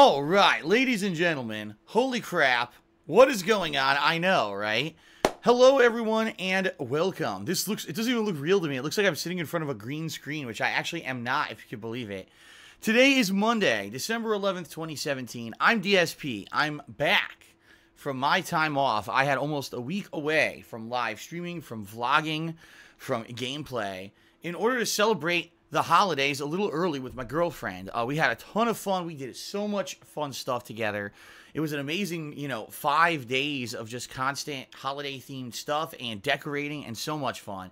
All right, ladies and gentlemen, holy crap, what is going on? I know, right? Hello, everyone, and welcome. It doesn't even look real to me. It looks like I'm sitting in front of a green screen, which I actually am not, if you can believe it. Today is Monday, December 11th, 2017. I'm DSP. I'm back from my time off. I had almost a week away from live streaming, from vlogging, from gameplay, in order to celebrate the holidays a little early with my girlfriend. We had a ton of fun. We did so much fun stuff together. It was an amazing, 5 days of just constant holiday-themed stuff and decorating and so much fun.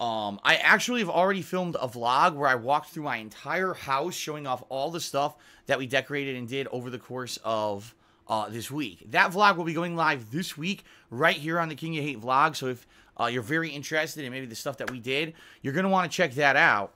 I actually have already filmed a vlog where I walked through my entire house showing off all the stuff that we decorated and did over the course of this week. That vlog will be going live this week right here on the King You Hate vlog. So if you're very interested in maybe the stuff that we did, you're going to want to check that out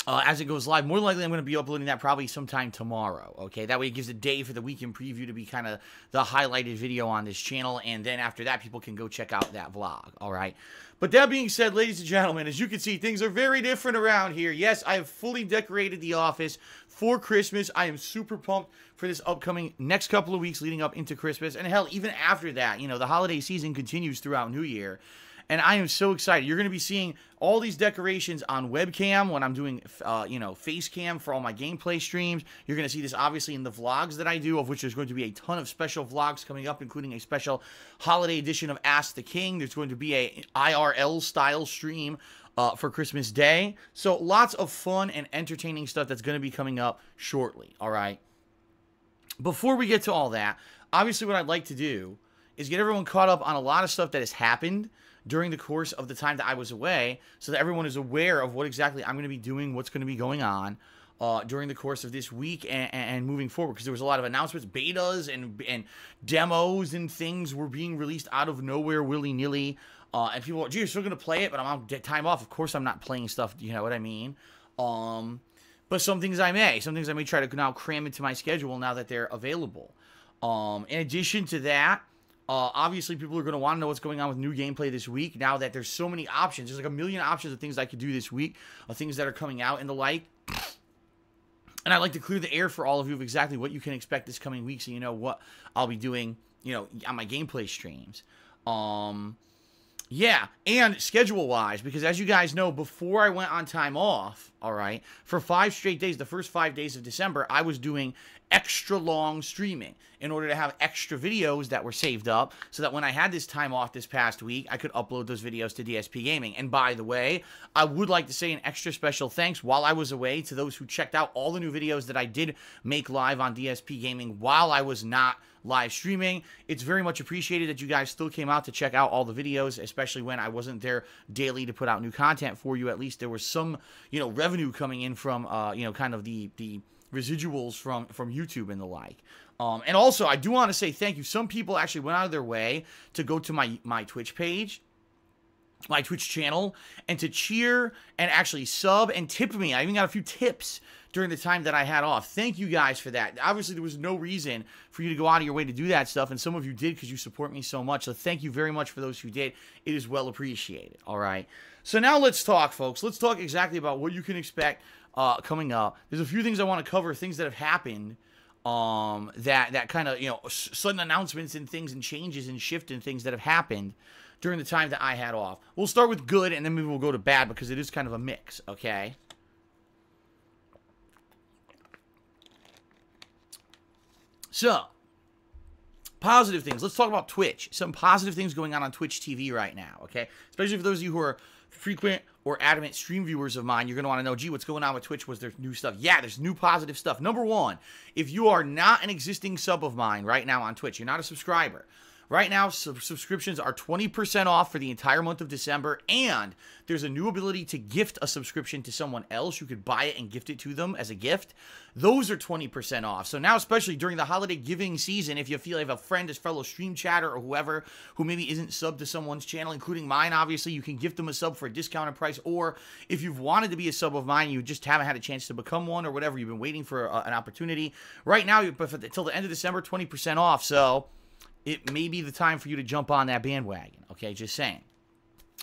as it goes live. More than likely, I'm going to be uploading that probably sometime tomorrow, okay? That way it gives a day for the weekend preview to be kind of the highlighted video on this channel, and then after that, people can go check out that vlog, all right? But that being said, ladies and gentlemen, as you can see, things are very different around here. Yes, I have fully decorated the office for Christmas. I am super pumped for this upcoming next couple of weeks leading up into Christmas, and hell, even after that, the holiday season continues throughout New Year. And I am so excited. You're going to be seeing all these decorations on webcam when I'm doing, face cam for all my gameplay streams. You're going to see this, obviously, in the vlogs that I do, of which there's going to be a ton of special vlogs coming up, including a special holiday edition of Ask the King. There's going to be a IRL-style stream for Christmas Day. So lots of fun and entertaining stuff that's going to be coming up shortly, all right? Before we get to all that, obviously what I'd like to do is get everyone caught up on a lot of stuff that has happened during the course of the time that I was away, so that everyone is aware of what exactly I'm going to be doing, what's going to be going on during the course of this week and moving forward, because there was a lot of announcements, betas, and demos and things were being released out of nowhere willy-nilly, and people are, gee, you're still going to play it, but I'm on time off. Of course I'm not playing stuff, you know what I mean? But some things I may try to now cram into my schedule now that they're available. In addition to that, obviously, people are going to want to know what's going on with new gameplay this week, now that there's so many options. There's like a million options of things I could do this week, of things that are coming out and the like. And I'd like to clear the air for all of you of exactly what you can expect this coming week, so you know what I'll be doing, on my gameplay streams. Yeah, and schedule-wise, because as you guys know, before I went on time off, all right, for 5 straight days, the first 5 days of December, I was doing extra long streaming in order to have extra videos that were saved up, so that when I had this time off this past week, I could upload those videos to DSP Gaming. And by the way, I would like to say an extra special thanks while I was away to those who checked out all the new videos that I did make live on DSP Gaming while I was not live streaming. It's very much appreciated that you guys still came out to check out all the videos, especially when I wasn't there daily to put out new content for you. At least there was some, revenue coming in from, kind of the residuals from YouTube and the like. And also, I do want to say thank you. Some people actually went out of their way to go to my Twitch page, my Twitch channel, and to cheer and actually sub and tip me. I even got a few tips during the time that I had off. Thank you guys for that. Obviously, there was no reason for you to go out of your way to do that stuff, and some of you did because you support me so much. So thank you very much for those who did. It is well appreciated, all right? So now let's talk, folks. Let's talk exactly about what you can expect coming up. There's a few things I want to cover, things that have happened, that kind of, sudden announcements and things and changes and shift and things that have happened during the time that I had off. We'll start with good, and then maybe we'll go to bad, because it is kind of a mix, okay? So, positive things. Let's talk about Twitch. Some positive things going on Twitch TV right now, okay? Especially for those of you who are frequent or adamant stream viewers of mine, you're going to want to know, gee, what's going on with Twitch? Was there new stuff? Yeah, there's new positive stuff. Number one, if you are not an existing sub of mine right now on Twitch, you're not a subscriber, right now, subscriptions are 20% off for the entire month of December, and there's a new ability to gift a subscription to someone else. You could buy it and gift it to them as a gift. Those are 20% off. So now, especially during the holiday giving season, if you feel you have a friend, a fellow stream chatter, or whoever who maybe isn't subbed to someone's channel, including mine, obviously, you can gift them a sub for a discounted price. Or if you've wanted to be a sub of mine, you just haven't had a chance to become one or whatever, you've been waiting for an opportunity. Right now, until the end of December, 20% off. So it may be the time for you to jump on that bandwagon, okay? Just saying.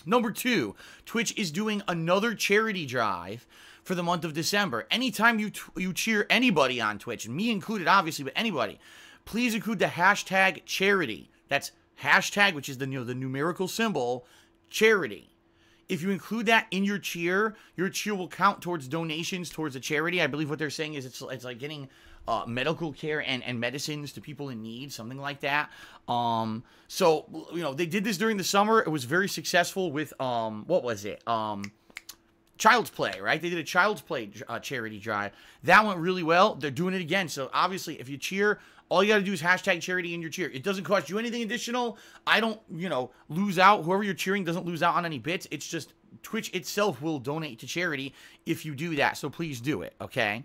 Number two, Twitch is doing another charity drive for the month of December. Anytime you cheer anybody on Twitch, and me included, obviously, but anybody, please include the hashtag charity. That's hashtag, which is the numerical symbol, charity. If you include that in your cheer will count towards donations towards a charity. I believe what they're saying is it's like getting medical care and medicines to people in need, something like that. So, you know, they did this during the summer. It was very successful with, what was it? Child's Play, right? They did a Child's Play charity drive. That went really well. They're doing it again. So, obviously, if you cheer, all you got to do is hashtag charity in your cheer. It doesn't cost you anything additional. I don't, you know, lose out. Whoever you're cheering doesn't lose out on any bits. It's just Twitch itself will donate to charity if you do that. So, please do it, okay?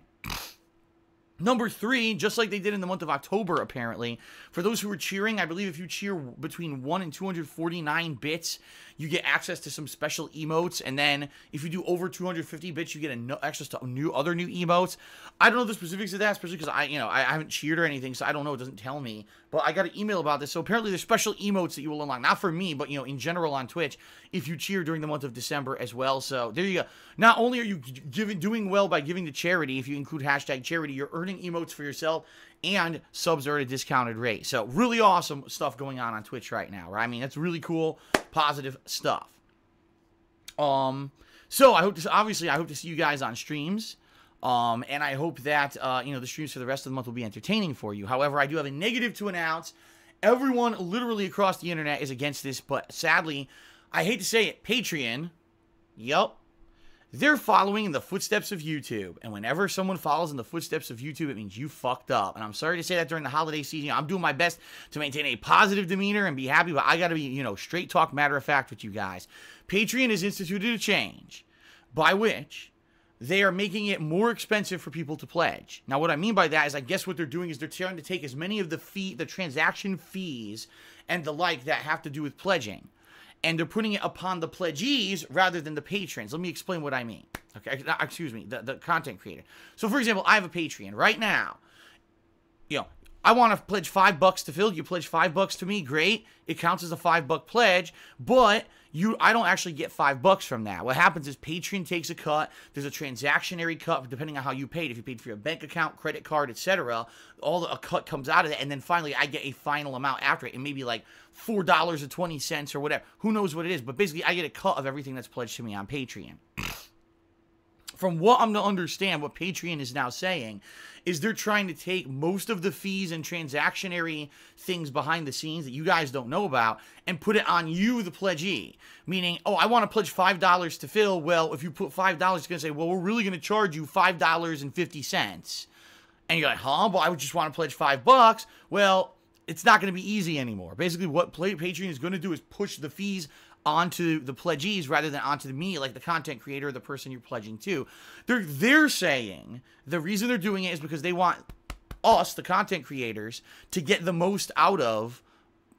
Number 3, just like they did in the month of October, apparently, for those who are cheering, I believe if you cheer between 1 and 249 bits, you get access to some special emotes, and then if you do over 250 bits, you get access to other new emotes. I don't know the specifics of that, especially because I haven't cheered or anything, so I don't know. It doesn't tell me, but I got an email about this. So apparently, there's special emotes that you will unlock, not for me, but you know, in general on Twitch, if you cheer during the month of December as well. So there you go. Not only are you doing well by giving to charity, if you include hashtag charity, you're earning emotes for yourself, and subs are at a discounted rate. So really awesome stuff going on Twitch right now, right? I mean, that's really cool, positive stuff. So I hope to see you guys on streams. And I hope that, you know, the streams for the rest of the month will be entertaining for you. However, I do have a negative to announce. Everyone literally across the internet is against this, but sadly, I hate to say it, Patreon, yup, they're following in the footsteps of YouTube. And whenever someone follows in the footsteps of YouTube, it means you fucked up. And I'm sorry to say that during the holiday season. I'm doing my best to maintain a positive demeanor and be happy, but I got to be, you know, straight talk, matter of fact with you guys. Patreon has instituted a change by which they are making it more expensive for people to pledge. Now, what I mean by that is I guess what they're doing is they're trying to take as many of the transaction fees and the like that have to do with pledging, and they're putting it upon the pledgees rather than the patrons. Let me explain what I mean. Okay, excuse me, the content creator. So, for example, I have a Patreon right now. You know, I want to pledge $5 to Phil. You pledge $5 to me, great. It counts as a $5 pledge, but I don't actually get $5 from that. What happens is Patreon takes a cut. There's a transactionary cut depending on how you paid. If you paid for your bank account, credit card, etc., a cut comes out of it, and then finally I get a final amount after it. It may be like $4.20 or whatever. Who knows what it is? But basically, I get a cut of everything that's pledged to me on Patreon. From what I'm to understand, what Patreon is now saying is they're trying to take most of the fees and transactionary things behind the scenes that you guys don't know about and put it on you, the pledgee. Meaning, oh, I want to pledge $5 to Phil. Well, if you put $5, it's going to say, well, we're really going to charge you $5.50. And you're like, huh? Well, I would just want to pledge $5. Well, it's not going to be easy anymore. Basically, what Patreon is going to do is push the fees onto the pledgees rather than onto me, like the content creator, the person you're pledging to. They're saying the reason they're doing it is because they want us, the content creators, to get the most out of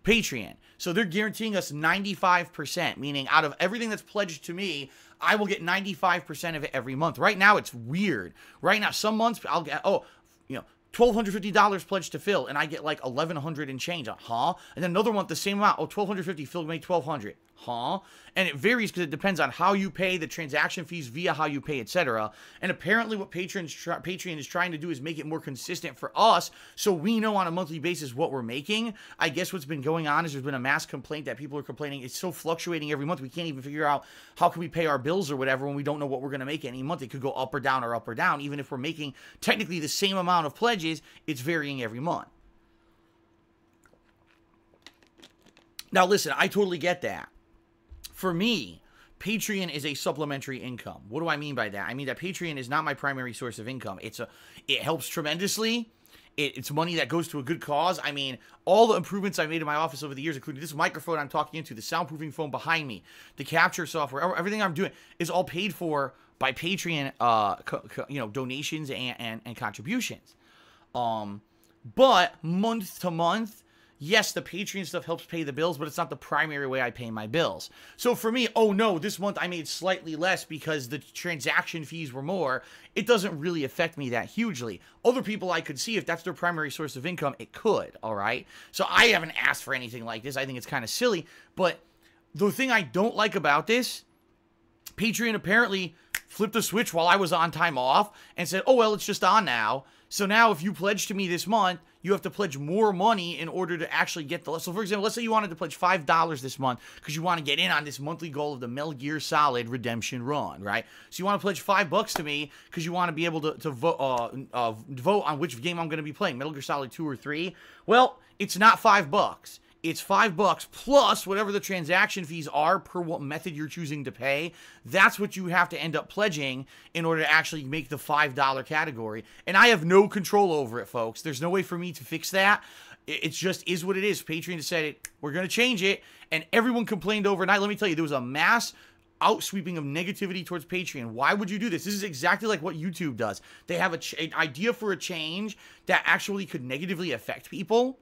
Patreon. So they're guaranteeing us 95%, meaning out of everything that's pledged to me, I will get 95% of it every month. Right now, it's weird. Right now, some months I'll get, $1,250 pledged to Phil, and I get like $1,100 and change. Huh? And then another month, the same amount. Oh, $1,250, Phil made $1,200. Huh? And it varies because it depends on how you pay, the transaction fees via how you pay, etc. And apparently what Patreon is trying to do is make it more consistent for us so we know on a monthly basis what we're making. I guess what's been going on is there's been a mass complaint that people are complaining it's so fluctuating every month. We can't even figure out how can we pay our bills or whatever when we don't know what we're going to make any month. It could go up or down or up or down. Even if we're making technically the same amount of pledges, it's varying every month. Now listen, I totally get that. For me, Patreon is a supplementary income. What do I mean by that? I mean that Patreon is not my primary source of income. It helps tremendously. It's money that goes to a good cause. I mean, all the improvements I made in my office over the years, including this microphone I'm talking into, the soundproofing phone behind me, the capture software, everything I'm doing is all paid for by Patreon, donations and contributions. But month to month, yes, the Patreon stuff helps pay the bills, but it's not the primary way I pay my bills. So for me, oh no, this month I made slightly less because the transaction fees were more. It doesn't really affect me that hugely. Other people I could see, if that's their primary source of income, it could, all right? So I haven't asked for anything like this. I think it's kind of silly. But the thing I don't like about this, Patreon apparently flipped the switch while I was on time off and said, oh, well, it's just on now. So now if you pledge to me this month, you have to pledge more money in order to actually get the... So, for example, let's say you wanted to pledge $5 this month because you want to get in on this monthly goal of the Metal Gear Solid Redemption Run, right? So you want to pledge $5 to me because you want to be able to vote on which game I'm going to be playing, Metal Gear Solid 2 or 3. Well, it's not $5. It's $5 plus whatever the transaction fees are per what method you're choosing to pay. That's what you have to end up pledging in order to actually make the $5 category. And I have no control over it, folks. There's no way for me to fix that. It just is what it is. Patreon decided we're going to change it, and everyone complained overnight. Let me tell you, there was a mass outsweeping of negativity towards Patreon. Why would you do this? This is exactly like what YouTube does. They have an idea for a change that actually could negatively affect people.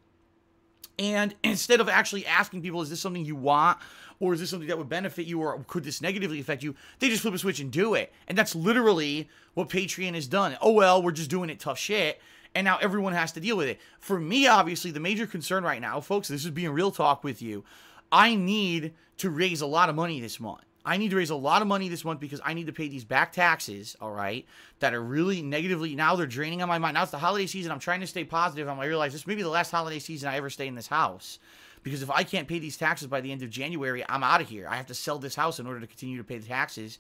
And instead of actually asking people, is this something you want, or is this something that would benefit you, or could this negatively affect you, they just flip a switch and do it. And that's literally what Patreon has done. Oh, well, we're just doing it tough shit, and now everyone has to deal with it. For me, obviously, the major concern right now, folks, this is being real talk with you, I need to raise a lot of money this month. I need to raise a lot of money this month because I need to pay these back taxes, all right, that are really negatively, now they're draining on my mind. Now it's the holiday season. I'm trying to stay positive. I realize this may be the last holiday season I ever stay in this house. Because if I can't pay these taxes by the end of January, I'm out of here. I have to sell this house in order to continue to pay the taxes.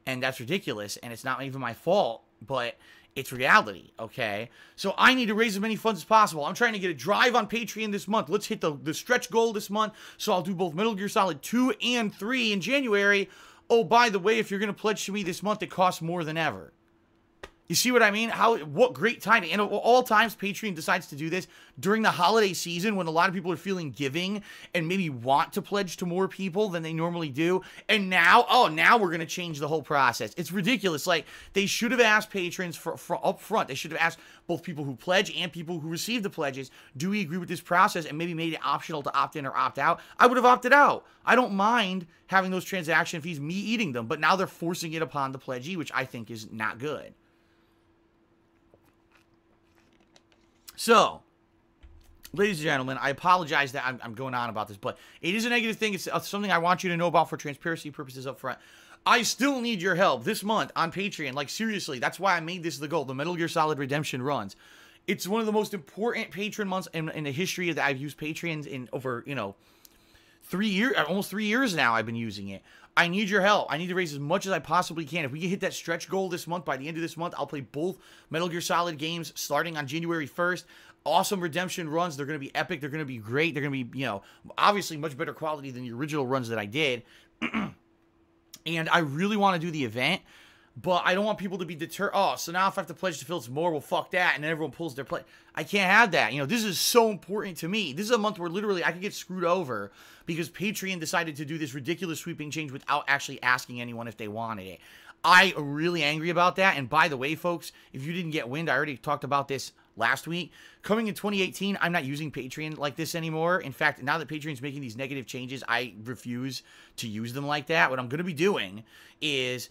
And that's ridiculous. And it's not even my fault, but it's reality, okay? So I need to raise as many funds as possible. I'm trying to get a drive on Patreon this month. Let's hit the stretch goal this month. So I'll do both Metal Gear Solid 2 and 3 in January. Oh, by the way, if you're going to pledge to me this month, it costs more than ever. You see what I mean? What great timing. And all times, Patreon decides to do this during the holiday season when a lot of people are feeling giving and maybe want to pledge to more people than they normally do. And now, now we're going to change the whole process. It's ridiculous. Like, they should have asked patrons for up front. They should have asked both people who pledge and people who receive the pledges, do we agree with this process, and maybe made it optional to opt in or opt out. I would have opted out. I don't mind having those transaction fees, me eating them, but now they're forcing it upon the pledgee, which I think is not good. So, ladies and gentlemen, I apologize that I'm going on about this, but it is a negative thing. It's something I want you to know about for transparency purposes up front. I still need your help this month on Patreon. Like, seriously, that's why I made this the goal, the Metal Gear Solid Redemption runs. It's one of the most important patron months in the history that I've used Patreons in over, 3 years, almost 3 years now I've been using it. I need your help. I need to raise as much as I possibly can. If we can hit that stretch goal this month, by the end of this month, I'll play both Metal Gear Solid games starting on January 1st. Awesome redemption runs. They're going to be epic. They're going to be great. They're going to be, obviously much better quality than the original runs that I did. And I really want to do the event, but I don't want people to be deterred. Oh, so now if I have to pledge to Phillips more, well, fuck that. And then everyone pulls their pledge. I can't have that. This is so important to me. This is a month where literally I could get screwed over because Patreon decided to do this ridiculous sweeping change without actually asking anyone if they wanted it. I am really angry about that. And by the way, folks, if you didn't get wind, I already talked about this last week. Coming in 2018, I'm not using Patreon like this anymore. In fact, now that Patreon's making these negative changes, I refuse to use them like that. What I'm going to be doing is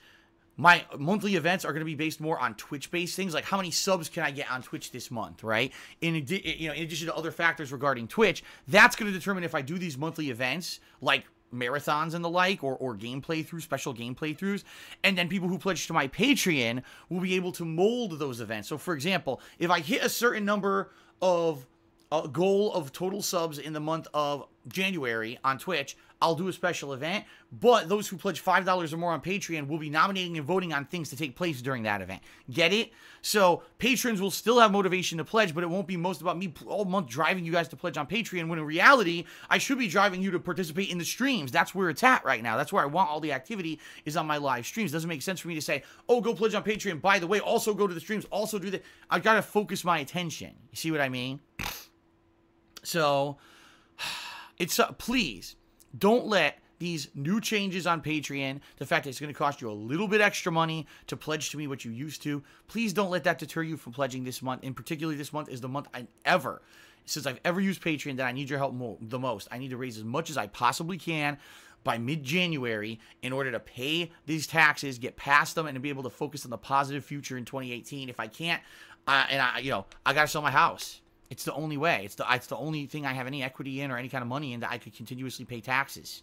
my monthly events are going to be based more on Twitch-based things, like how many subs can I get on Twitch this month, right? In addition to other factors regarding Twitch, that's going to determine if I do these monthly events, like marathons and the like, or game playthroughs, special game playthroughs, and then people who pledge to my Patreon will be able to mold those events. So, for example, if I hit a certain number of goal of total subs in the month of January on Twitch, I'll do a special event, but those who pledge $5 or more on Patreon will be nominating and voting on things to take place during that event. Get it? So patrons will still have motivation to pledge, but it won't be most about me all month driving you guys to pledge on Patreon, when in reality, I should be driving you to participate in the streams. That's where it's at right now. That's where I want all the activity, is on my live streams. It doesn't make sense for me to say, oh, go pledge on Patreon. By the way, also go to the streams, also do that. I've got to focus my attention. You see what I mean? So, it's please, don't let these new changes on Patreon, the fact that it's going to cost you a little bit extra money to pledge to me what you used to, please don't let that deter you from pledging this month. And particularly this month is the month since I've ever used Patreon, that I need your help the most. I need to raise as much as I possibly can by mid-January in order to pay these taxes, get past them, and to be able to focus on the positive future in 2018. If I can't, I got to sell my house. It's the only way. It's the only thing I have any equity in or any kind of money in that I could continuously pay taxes.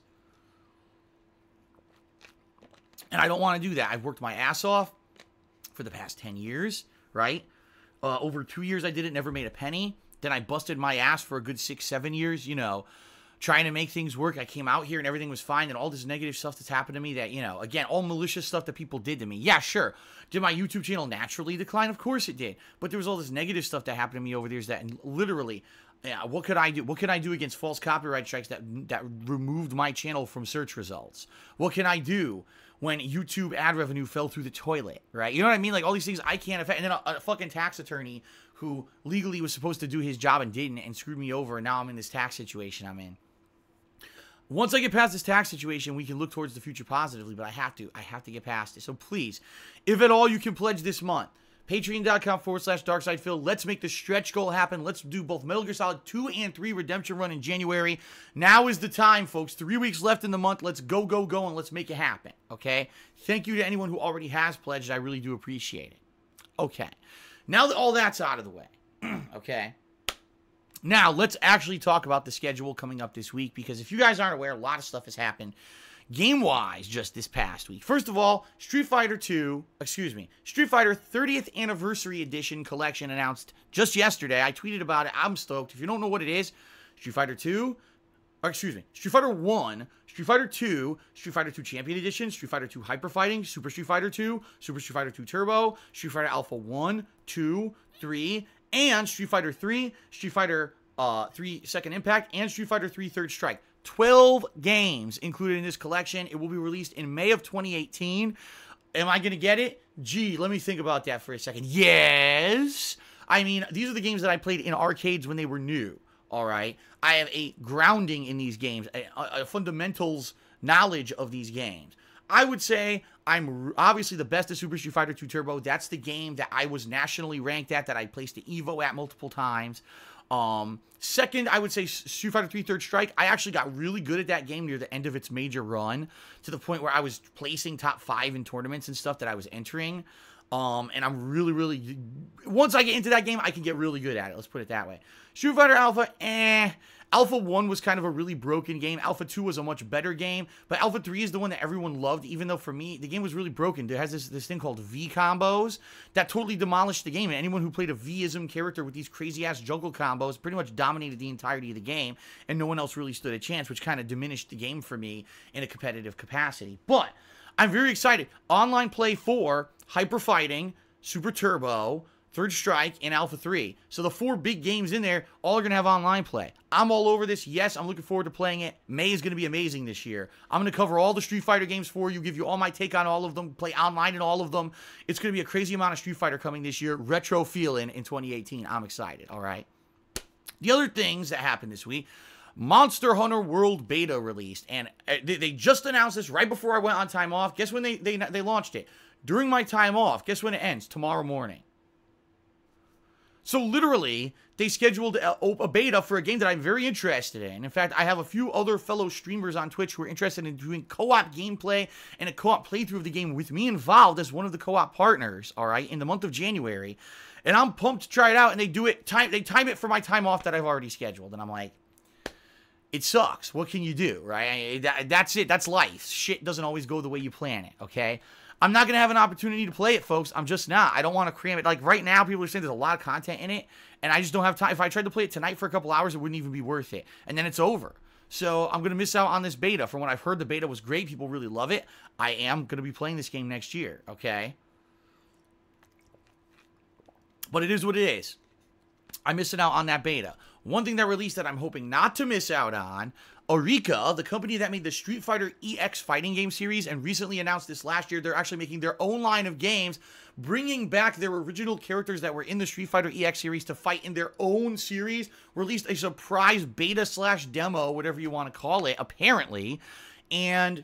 And I don't want to do that. I've worked my ass off for the past 10 years, right? Over 2 years I did it, never made a penny. Then I busted my ass for a good 6-7 years, you know, trying to make things work. I came out here and everything was fine, and all this negative stuff that's happened to me that, you know, again, all malicious stuff that people did to me. Yeah, sure. Did my YouTube channel naturally decline? Of course it did. But there was all this negative stuff that happened to me over the years that literally, yeah, what could I do? What can I do against false copyright strikes that removed my channel from search results? What can I do when YouTube ad revenue fell through the toilet, right? You know what I mean? Like, all these things I can't affect. And then a fucking tax attorney who legally was supposed to do his job and didn't, and screwed me over, and now I'm in this tax situation I'm in. Once I get past this tax situation, we can look towards the future positively, but I have to get past it. So please, if at all you can pledge this month, patreon.com/DarkSidePhil. Let's make the stretch goal happen. Let's do both Metal Gear Solid 2 and 3 Redemption Run in January. Now is the time, folks. 3 weeks left in the month. Let's go, go, go, and let's make it happen, okay? Thank you to anyone who already has pledged. I really do appreciate it. Okay. Now that all that's out of the way, okay? Now, let's actually talk about the schedule coming up this week, because if you guys aren't aware, a lot of stuff has happened game-wise just this past week. First of all, Street Fighter 30th Anniversary Edition Collection announced just yesterday. I tweeted about it. I'm stoked. If you don't know what it is, Street Fighter 1, Street Fighter 2, Street Fighter 2 Champion Edition, Street Fighter 2 Hyper Fighting, Super Street Fighter 2, Super Street Fighter 2 Turbo, Street Fighter Alpha 1, 2, 3, and Street Fighter 3, Street Fighter 3 Second Impact, and Street Fighter 3 Third Strike. 12 games included in this collection. It will be released in May of 2018. Am I going to get it? Gee, let me think about that for a second. Yes. I mean, these are the games that I played in arcades when they were new. All right. I have a grounding in these games, a fundamentals knowledge of these games. I would say I'm obviously the best at Super Street Fighter 2 Turbo. That's the game that I was nationally ranked at, that I placed the Evo at multiple times. Second, I would say Street Fighter 3 Third Strike. I actually got really good at that game near the end of its major run, to the point where I was placing top 5 in tournaments and stuff that I was entering. And I'm really, once I get into that game, I can get really good at it. Let's put it that way. Street Fighter Alpha, Alpha 1 was kind of a really broken game. Alpha 2 was a much better game. But Alpha 3 is the one that everyone loved, even though for me, the game was really broken. It has this thing called V combos that totally demolished the game. And anyone who played a V-ism character with these crazy-ass jungle combos pretty much dominated the entirety of the game. And no one else really stood a chance, which kind of diminished the game for me in a competitive capacity. But I'm very excited. Online play for Hyper Fighting, Super Turbo, Third Strike, and Alpha 3. So the 4 big games in there, all are going to have online play. I'm all over this. Yes, I'm looking forward to playing it. May is going to be amazing this year. I'm going to cover all the Street Fighter games for you, give you all my take on all of them, play online in all of them. It's going to be a crazy amount of Street Fighter coming this year. Retro feeling in 2018. I'm excited, all right? The other things that happened this week, Monster Hunter World Beta released, and they just announced this right before I went on time off. Guess when they launched it? During my time off. Guess when it ends? Tomorrow morning. So literally, they scheduled a beta for a game that I'm very interested in. In fact, I have a few other fellow streamers on Twitch who are interested in doing co-op gameplay and a co-op playthrough of the game with me involved as one of the co-op partners, all right, in the month of January. And I'm pumped to try it out, and they time it for my time off that I've already scheduled. And I'm like, it sucks. What can you do, right? That's it. That's life. Shit doesn't always go the way you plan it, okay? I'm not going to have an opportunity to play it, folks. I'm just not. I don't want to cram it. Like, right now, people are saying there's a lot of content in it, and I just don't have time. If I tried to play it tonight for a couple hours, it wouldn't even be worth it. And then it's over. So I'm going to miss out on this beta. From what I've heard, the beta was great. People really love it. I am going to be playing this game next year, okay? But it is what it is. I'm missing out on that beta. One thing that released that I'm hoping not to miss out on, Eureka, the company that made the Street Fighter EX fighting game series and recently announced this last year, they're actually making their own line of games, bringing back their original characters that were in the Street Fighter EX series to fight in their own series, released a surprise beta/demo, whatever you want to call it, apparently, and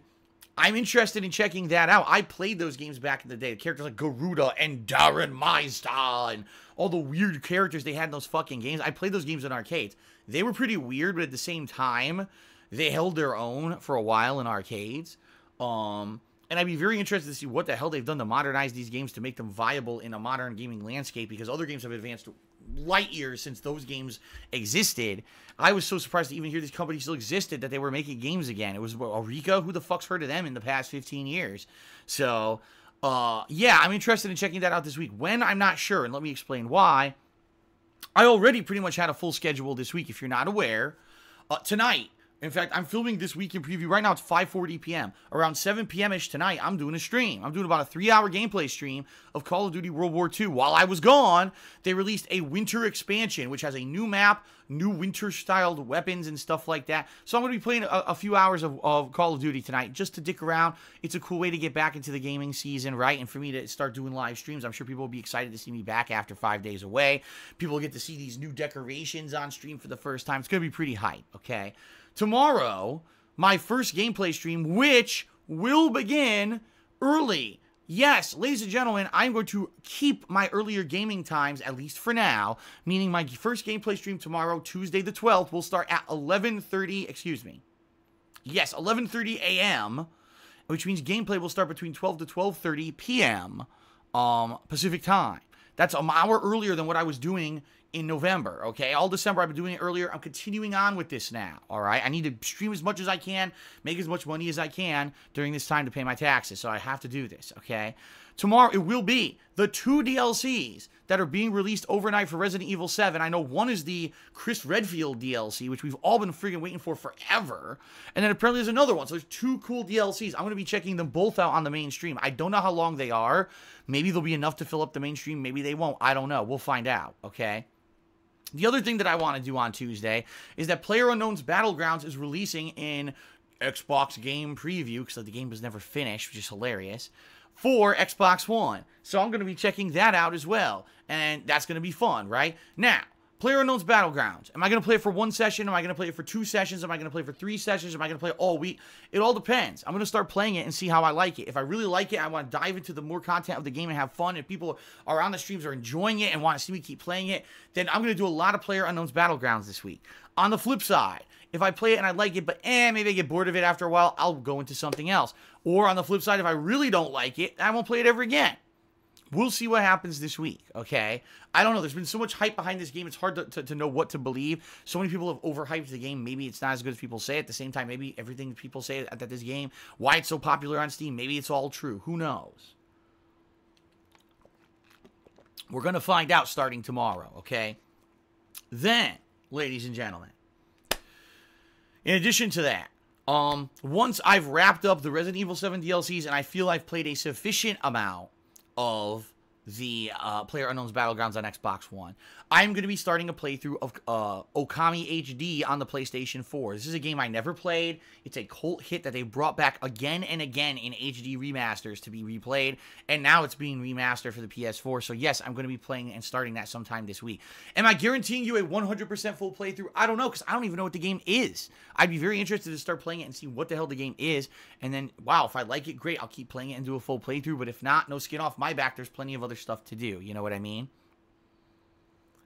I'm interested in checking that out. I played those games back in the day. The characters like Garuda and Darren Meister and all the weird characters they had in those fucking games. I played those games in arcades. They were pretty weird, but at the same time, they held their own for a while in arcades. And I'd be very interested to see what the hell they've done to modernize these games to make them viable in a modern gaming landscape, because other games have advanced light years since those games existed. I was so surprised to even hear this company still existed, that they were making games again. It was Eureka. Who the fuck's heard of them in the past 15 years? So, yeah, I'm interested in checking that out this week. When, I'm not sure, and let me explain why. I already pretty much had a full schedule this week, if you're not aware. Tonight, in fact, I'm filming this week in preview. Right now, it's 5:40 p.m. Around 7 p.m.-ish tonight, I'm doing a stream. I'm doing about a 3-hour gameplay stream of Call of Duty World War II. While I was gone, they released a winter expansion, which has a new map, new winter-styled weapons and stuff like that. So I'm going to be playing a few hours of Call of Duty tonight just to dick around. It's a cool way to get back into the gaming season, right? And for me to start doing live streams. I'm sure people will be excited to see me back after 5 days away. People will get to see these new decorations on stream for the first time. It's going to be pretty hype, okay? Tomorrow, my first gameplay stream, which will begin early. Yes, ladies and gentlemen, I'm going to keep my earlier gaming times, at least for now, meaning my first gameplay stream tomorrow, Tuesday the 12th, will start at 11:30, excuse me. Yes, 11:30 a.m., which means gameplay will start between 12 to 12:30 p.m. Pacific time. That's an hour earlier than what I was doing in November, okay? All December, I've been doing it earlier. I'm continuing on with this now, all right? I need to stream as much as I can, make as much money as I can during this time to pay my taxes, so I have to do this, okay? Tomorrow, it will be the 2 DLCs that are being released overnight for Resident Evil 7. I know one is the Chris Redfield DLC, which we've all been freaking waiting for forever, and then apparently there's another one, so there's 2 cool DLCs. I'm going to be checking them both out on the main stream. I don't know how long they are. Maybe they'll be enough to fill up the main stream. Maybe they won't. I don't know. We'll find out, okay? The other thing that I want to do on Tuesday is that PlayerUnknown's Battlegrounds is releasing in Xbox Game Preview, because the game was never finished, which is hilarious, for Xbox One. So I'm going to be checking that out as well, and that's going to be fun, right? Now, PlayerUnknown's Battlegrounds. Am I going to play it for 1 session? Am I going to play it for 2 sessions? Am I going to play it for 3 sessions? Am I going to play it all week? It all depends. I'm going to start playing it and see how I like it. If I really like it, I want to dive into the more content of the game and have fun. If people are on the streams are enjoying it and want to see me keep playing it, then I'm going to do a lot of PlayerUnknown's Battlegrounds this week. On the flip side, if I play it and I like it, but maybe I get bored of it after a while, I'll go into something else. Or on the flip side, if I really don't like it, I won't play it ever again. We'll see what happens this week, okay? I don't know. There's been so much hype behind this game. It's hard to know what to believe. So many people have overhyped the game. Maybe it's not as good as people say. At the same time, maybe everything people say that this game, why it's so popular on Steam, maybe it's all true. Who knows? We're going to find out starting tomorrow, okay? Then, ladies and gentlemen, in addition to that, once I've wrapped up the Resident Evil 7 DLCs and I feel I've played a sufficient amount of the PlayerUnknown's Battlegrounds on Xbox One, I'm going to be starting a playthrough of Okami HD on the PlayStation 4. This is a game I never played. It's a cult hit that they brought back again and again in HD remasters to be replayed, and now it's being remastered for the PS4. So yes, I'm going to be playing and starting that sometime this week. Am I guaranteeing you a 100% full playthrough? I don't know, because I don't even know what the game is. I'd be very interested to start playing it and see what the hell the game is, and then, wow, if I like it, great, I'll keep playing it and do a full playthrough, but if not, no skin off my back. There's plenty of other stuff to do, you know what I mean?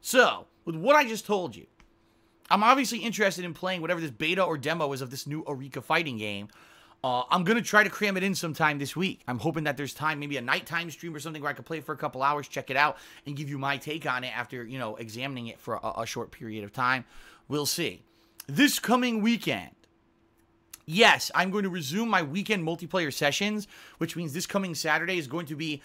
So, with what I just told you, I'm obviously interested in playing whatever this beta or demo is of this new Eureka fighting game. I'm going to try to cram it in sometime this week. I'm hoping that there's time, maybe a nighttime stream or something where I can play it for a couple hours, check it out, and give you my take on it after, you know, examining it for a short period of time. We'll see. This coming weekend, yes, I'm going to resume my weekend multiplayer sessions, which means this coming Saturday is going to be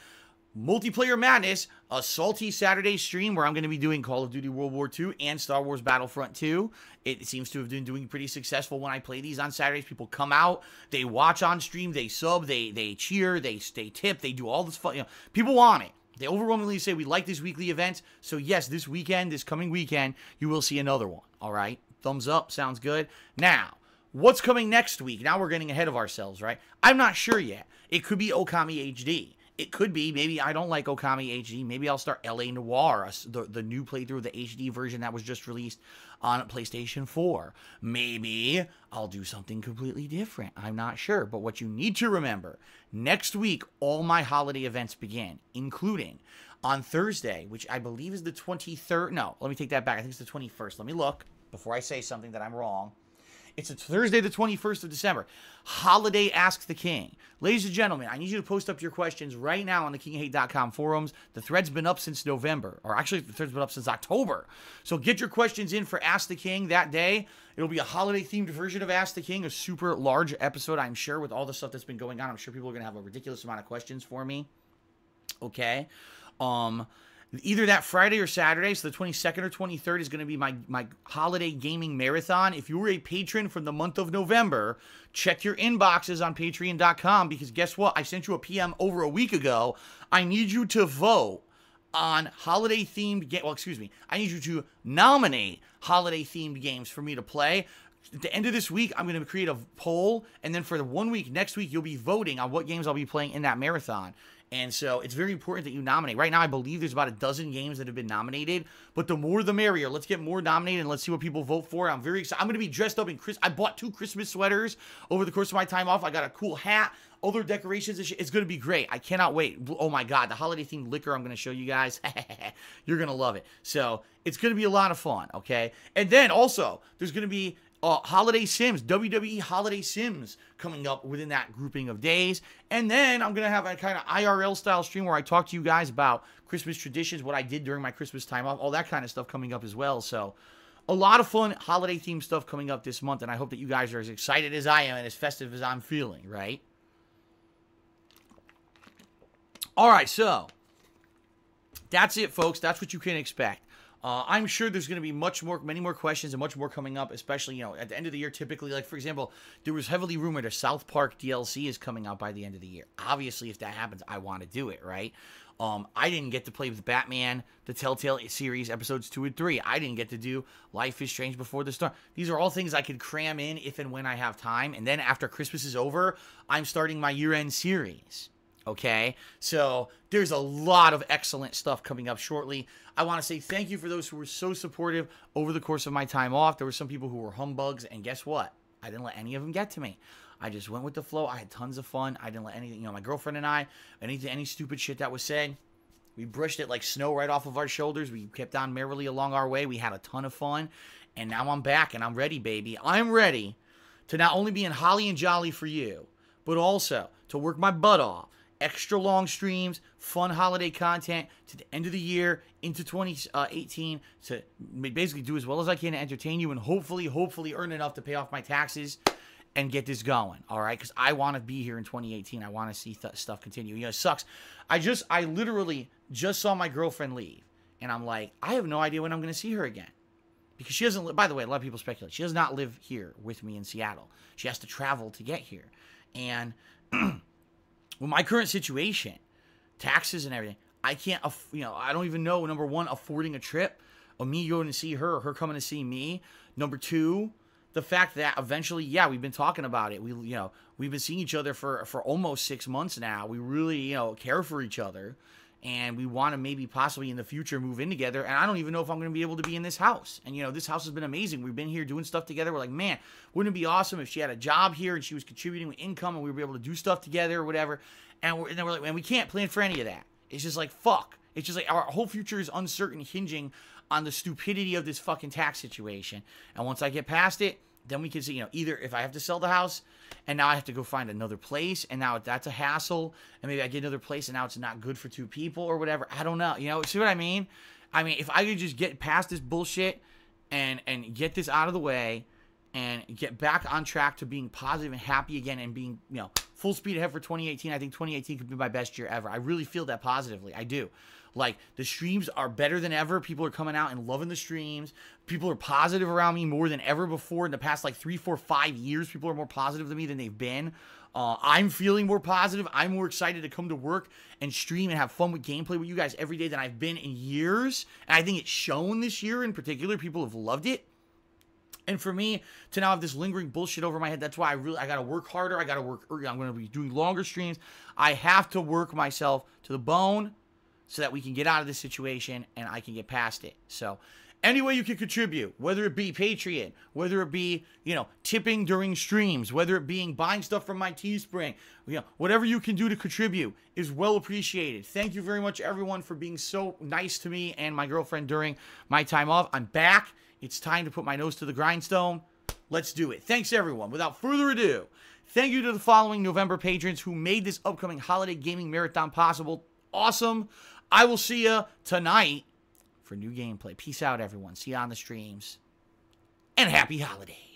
Multiplayer Madness, a salty Saturday stream where I'm going to be doing Call of Duty World War II and Star Wars Battlefront 2. It seems to have been doing pretty successful when I play these on Saturdays. People come out, they watch on stream, they sub, they cheer, they tip, they do all this fun. You know, people want it. They overwhelmingly say we like this weekly event. So yes, this weekend, this coming weekend, you will see another one. All right? Thumbs up. Sounds good. Now, what's coming next week? Now we're getting ahead of ourselves, right? I'm not sure yet. It could be Okami HD. It could be, maybe I don't like Okami HD. Maybe I'll start LA Noire, the new playthrough of the HD version that was just released on PlayStation 4. Maybe I'll do something completely different. I'm not sure. But what you need to remember, next week, all my holiday events begin, including on Thursday, which I believe is the 23rd. No, let me take that back. I think it's the 21st. Let me look before I say something that I'm wrong. It's a Thursday, the 21st of December. Holiday Ask the King. Ladies and gentlemen, I need you to post up your questions right now on the kinghate.com forums. The thread's been up since November, or actually the thread's been up since October. So get your questions in for Ask the King that day. It'll be a holiday-themed version of Ask the King, a super large episode, I'm sure, with all the stuff that's been going on. I'm sure people are going to have a ridiculous amount of questions for me. Okay? Either that Friday or Saturday, so the 22nd or 23rd is going to be my holiday gaming marathon. If you were a patron from the month of November, check your inboxes on patreon.com, because guess what? I sent you a PM over a week ago. I need you to vote on holiday-themed games. Well, excuse me. I need you to nominate holiday-themed games for me to play. At the end of this week, I'm going to create a poll, and then for the 1 week, next week, you'll be voting on what games I'll be playing in that marathon. And so it's very important that you nominate. Right now, I believe there's about a dozen games that have been nominated, but the more the merrier. Let's get more nominated, and let's see what people vote for. I'm very excited. I'm going to be dressed up in I bought 2 Christmas sweaters over the course of my time off. I got a cool hat, other decorations and shit. It's going to be great. I cannot wait. Oh my God, the holiday-themed liquor I'm going to show you guys. You're going to love it. So it's going to be a lot of fun, okay? And then also, there's going to be Holiday Sims, WWE Holiday Sims coming up within that grouping of days. And then I'm going to have a kind of IRL style stream where I talk to you guys about Christmas traditions, what I did during my Christmas time off, all that kind of stuff coming up as well. So a lot of fun holiday themed stuff coming up this month. And I hope that you guys are as excited as I am and as festive as I'm feeling, right? All right, so that's it, folks. That's what you can expect. I'm sure there's going to be many more questions and much more coming up, especially, you know, at the end of the year, typically, like, for example, there was heavily rumored a South Park DLC is coming out by the end of the year. Obviously, if that happens, I want to do it, right? I didn't get to play with Batman, the Telltale series, episodes 2 and 3. I didn't get to do Life is Strange Before the Storm. These are all things I could cram in if and when I have time. And then after Christmas is over, I'm starting my year-end series. Okay, so there's a lot of excellent stuff coming up shortly. I want to say thank you for those who were so supportive over the course of my time off. There were some people who were humbugs, and guess what? I didn't let any of them get to me. I just went with the flow. I had tons of fun. I didn't let anything, you know, my girlfriend and I, any stupid shit that was said, we brushed it like snow right off of our shoulders. We kept on merrily along our way. We had a ton of fun, and now I'm back, and I'm ready, baby. I'm ready to not only be in holly and jolly for you, but also to work my butt off. Extra long streams, fun holiday content to the end of the year into 2018 to basically do as well as I can to entertain you and hopefully earn enough to pay off my taxes and get this going, all right? Because I want to be here in 2018. I want to see stuff continue. You know, it sucks. I literally just saw my girlfriend leave, and I'm like, I have no idea when I'm going to see her again. Because she doesn't, by the way, a lot of people speculate. She does not live here with me in Seattle. She has to travel to get here. And with my current situation, taxes and everything, I can't, you know, I don't even know, number one, affording a trip, or me going to see her, or her coming to see me. Number two, the fact that eventually, yeah, we've been talking about it. We've been seeing each other for almost 6 months now. We really, you know, care for each other, and we want to maybe possibly in the future move in together. And I don't even know if I'm going to be able to be in this house. And, you know, this house has been amazing. We've been here doing stuff together. We're like, man, wouldn't it be awesome if she had a job here and she was contributing with income and we were able to do stuff together or whatever. And then we're like, man, we can't plan for any of that. It's just like, fuck. It's just like our whole future is uncertain, hinging on the stupidity of this fucking tax situation. And once I get past it, then we can see, you know, either if I have to sell the house and now I have to go find another place and now that's a hassle, and maybe I get another place and now it's not good for 2 people or whatever. I don't know. You know, see what I mean? I mean, if I could just get past this bullshit and get this out of the way and get back on track to being positive and happy again and being, you know, full speed ahead for 2018. I think 2018 could be my best year ever. I really feel that positively. I do. Like, the streams are better than ever. People are coming out and loving the streams. People are positive around me more than ever before. In the past, like, 3, 4, 5 years, people are more positive than me than they've been. I'm feeling more positive. I'm more excited to come to work and stream and have fun with gameplay with you guys every day than I've been in years. And I think it's shown this year in particular. People have loved it. And for me to now have this lingering bullshit over my head, that's why I got to work harder. I got to work, I'm going to be doing longer streams. I have to work myself to the bone so that we can get out of this situation and I can get past it. So any way you can contribute, whether it be Patreon, whether it be, you know, tipping during streams, whether it being buying stuff from my Teespring, you know, whatever you can do to contribute is well appreciated. Thank you very much, everyone, for being so nice to me and my girlfriend during my time off. I'm back. It's time to put my nose to the grindstone. Let's do it. Thanks, everyone. Without further ado, thank you to the following November patrons who made this upcoming holiday gaming marathon possible. Awesome. I will see you tonight for new gameplay. Peace out, everyone. See you on the streams. And happy holidays.